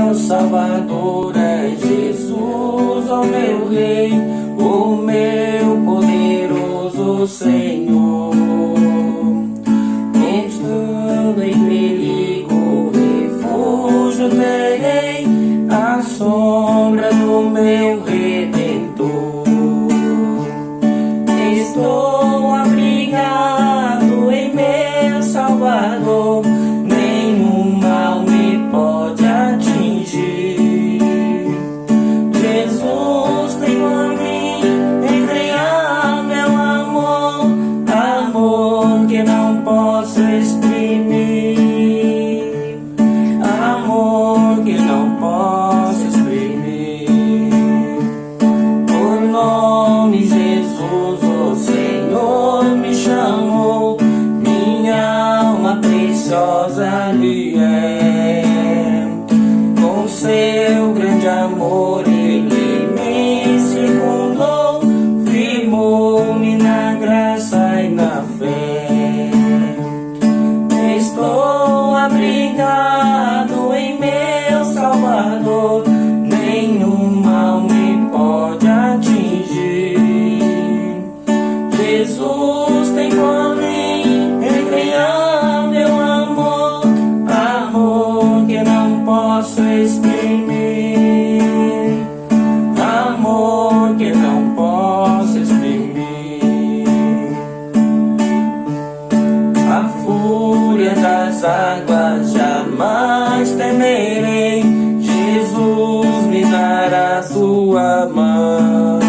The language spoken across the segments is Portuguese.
meu Salvador é Jesus, ó meu Rei, o meu poderoso Senhor. Estando em perigo, refúgio terei, à sombra do meu Redentor. Estou abrigado em meu Salvador, nenhum mal me pode atingir. Jesus tem por mim, entregar meu amor, amor que não posso exprimir, amor que não posso exprimir. Por nome Jesus, o Senhor me chamou, minha alma preciosa lhe é. Com seu grande amor ele me circundou, firmou-me na graça e na fé. Estou abrigado em meu Salvador, nenhum mal me pode atingir. Jesus tem por mim, entregar meu amor, amor que não posso exprimir, amor que não posso exprimir. A fúria das águas jamais temerei, Jesus me dará sua mão.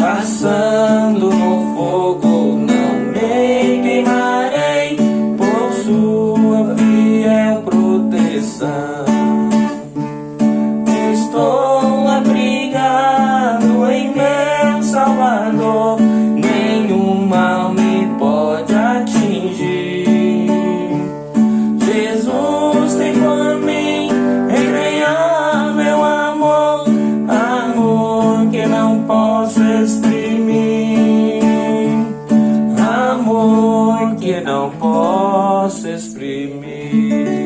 Passando no fogo não me queimarei, por sua fiel proteção. Estou abrigado em meu Salvador, nenhum mal me pode atingir. Jesus tem por mim, entregar meu amor, amor que não posso exprimir, amor que não posso exprimir.